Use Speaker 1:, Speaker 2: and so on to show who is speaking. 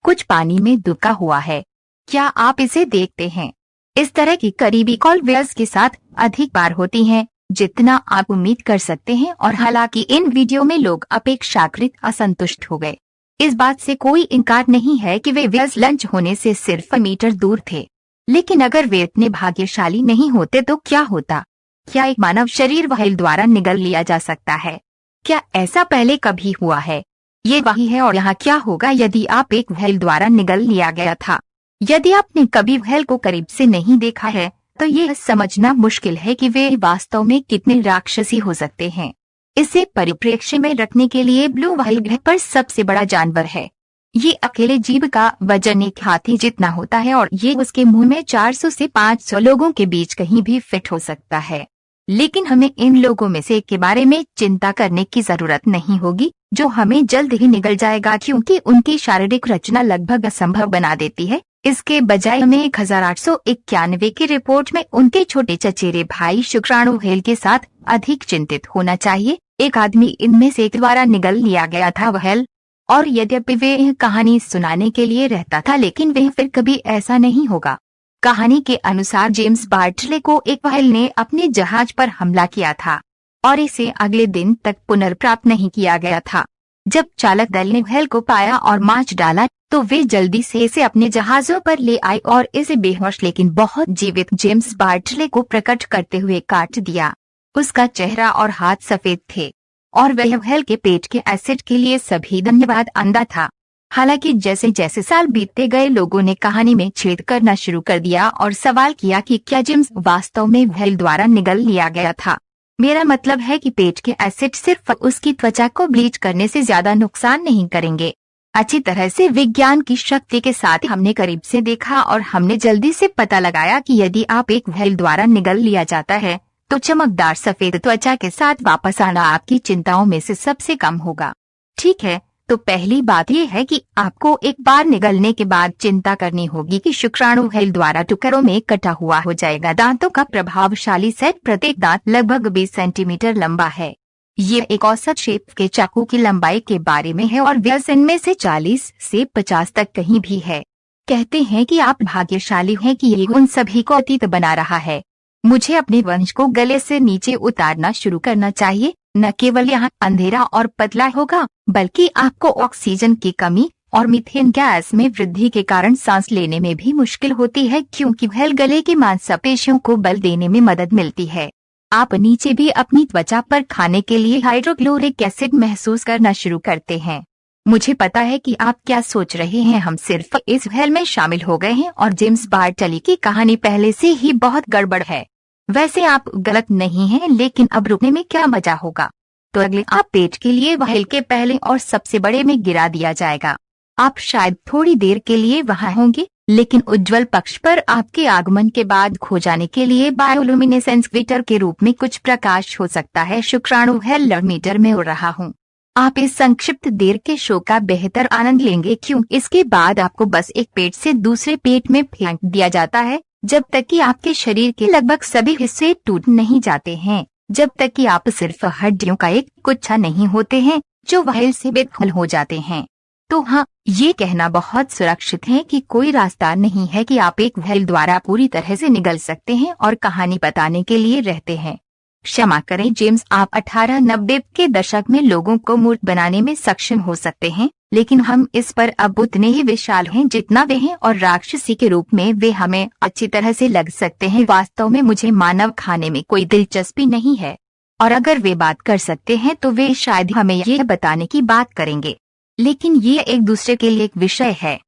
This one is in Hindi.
Speaker 1: कुछ पानी में डूबा हुआ है। क्या आप इसे देखते हैं? इस तरह की करीबी कॉल व्हेल्स के साथ अधिक बार होती हैं जितना आप उम्मीद कर सकते हैं, और हालांकि इन वीडियो में लोग अपेक्षाकृत असंतुष्ट हो गए। इस बात से कोई इनकार नहीं है कि वे व्हेल्स लंच होने से सिर्फ मीटर दूर थे, लेकिन अगर वे इतने भाग्यशाली नहीं होते तो क्या होता? क्या एक मानव शरीर व्हेल द्वारा निगल लिया जा सकता है? क्या ऐसा पहले कभी हुआ है? ये वही है। और यहाँ क्या होगा यदि आप एक व्हेल द्वारा निगल लिया गया था? यदि आपने कभी व्हेल को करीब से नहीं देखा है तो ये समझना मुश्किल है कि वे वास्तव में कितने राक्षसी हो सकते हैं। इसे परिप्रेक्ष्य में रखने के लिए ब्लू व्हेल ग्रह पर सबसे बड़ा जानवर है। ये अकेले जीव का वजन एक हाथी जितना होता है और ये उसके मुंह में 400 से 500 लोगों के बीच कहीं भी फिट हो सकता है। लेकिन हमें इन लोगों में से एक के बारे में चिंता करने की जरूरत नहीं होगी जो हमें जल्द ही निगल जाएगा, क्योंकि उनकी शारीरिक रचना लगभग असंभव बना देती है। इसके बजाय हमें 1891 की रिपोर्ट में उनके छोटे चचेरे भाई शुक्राणु व्हेल के साथ अधिक चिंतित होना चाहिए। एक आदमी इनमें से एक द्वारा निगल लिया गया था व्हेल, और यद्यपि वे यह कहानी सुनाने के लिए रहता था, लेकिन वह फिर कभी ऐसा नहीं होगा। कहानी के अनुसार जेम्स बार्टले को एक व्हेल ने अपने जहाज पर हमला किया था और इसे अगले दिन तक पुनर्प्राप्त नहीं किया गया था। जब चालक दल ने व्हेल को पाया और मार डाला तो वे जल्दी से इसे अपने जहाजों पर ले आए और इसे बेहोश लेकिन बहुत जीवित जेम्स बार्टले को प्रकट करते हुए काट दिया। उसका चेहरा और हाथ सफेद थे और वह व्हेल के पेट के एसिड के लिए सभी धन्यवाद अंधा था। हालांकि जैसे जैसे साल बीतते गए लोगों ने कहानी में छेद करना शुरू कर दिया और सवाल किया कि क्या जेम्स वास्तव में व्हेल द्वारा निगल लिया गया था। मेरा मतलब है कि पेट के एसिड सिर्फ उसकी त्वचा को ब्लीच करने से ज्यादा नुकसान नहीं करेंगे। अच्छी तरह से विज्ञान की शक्ति के साथ हमने करीब से देखा और हमने जल्दी से पता लगाया कि यदि आप एक व्हेल द्वारा निगल लिया जाता है तो चमकदार सफेद त्वचा के साथ वापस आना आपकी चिंताओं में से सबसे कम होगा। ठीक है, तो पहली बात यह है कि आपको एक बार निगलने के बाद चिंता करनी होगी कि शुक्राणु व्हेल द्वारा टुकड़ों में कटा हुआ हो जाएगा। दांतों का प्रभावशाली सेट, प्रत्येक दांत लगभग 20 सेंटीमीटर लंबा है। ये एक औसत शेप के चाकू की लंबाई के बारे में है और व्यास इनमें से 40 से 50 तक कहीं भी है। कहते हैं कि आप भाग्यशाली हैं कि ये उन सभी को अतीत बना रहा है। मुझे अपने वंश को गले से नीचे उतारना शुरू करना चाहिए। न केवल यहाँ अंधेरा और पतला होगा बल्कि आपको ऑक्सीजन की कमी और मीथेन गैस में वृद्धि के कारण सांस लेने में भी मुश्किल होती है, क्योंकि व्हेल गले की मांसपेशियों को बल देने में मदद मिलती है। आप नीचे भी अपनी त्वचा पर खाने के लिए हाइड्रोक्लोरिक एसिड महसूस करना शुरू करते हैं। मुझे पता है कि आप क्या सोच रहे हैं, हम सिर्फ इस व्हेल में शामिल हो गए हैं और जेम्स बार्टले की कहानी पहले से ही बहुत गड़बड़ है। वैसे आप गलत नहीं हैं, लेकिन अब रुकने में क्या मजा होगा। तो अगले आप पेट के लिए व्हेल के पहले और सबसे बड़े में गिरा दिया जाएगा। आप शायद थोड़ी देर के लिए वहां होंगे, लेकिन उज्जवल पक्ष पर आपके आगमन के बाद खो जाने के लिए बायोलुमिनेसेंस ग्लिटर के रूप में कुछ प्रकाश हो सकता है। शुक्राणु व्हेल मीटर में उड़ रहा हूँ। आप इस संक्षिप्त देर के शो का बेहतर आनंद लेंगे, क्यों इसके बाद आपको बस एक पेट से दूसरे पेट में फेंक दिया जाता है जब तक कि आपके शरीर के लगभग सभी हिस्से टूट नहीं जाते हैं, जब तक कि आप सिर्फ हड्डियों का एक गुच्छा नहीं होते हैं जो व्हेल से बेदखल हो जाते हैं। तो हाँ, ये कहना बहुत सुरक्षित है कि कोई रास्ता नहीं है कि आप एक व्हेल द्वारा पूरी तरह से निगल सकते हैं और कहानी बताने के लिए रहते हैं। क्षमा करें जेम्स, आप 1890 के दशक में लोगों को मूर्ख बनाने में सक्षम हो सकते हैं, लेकिन हम इस पर अब उतने ही विशाल हैं जितना वे हैं और राक्षसी के रूप में वे हमें अच्छी तरह से लग सकते हैं। वास्तव में मुझे मानव खाने में कोई दिलचस्पी नहीं है, और अगर वे बात कर सकते हैं तो वे शायद हमें ये बताने की बात करेंगे, लेकिन ये एक दूसरे के लिए एक विषय है।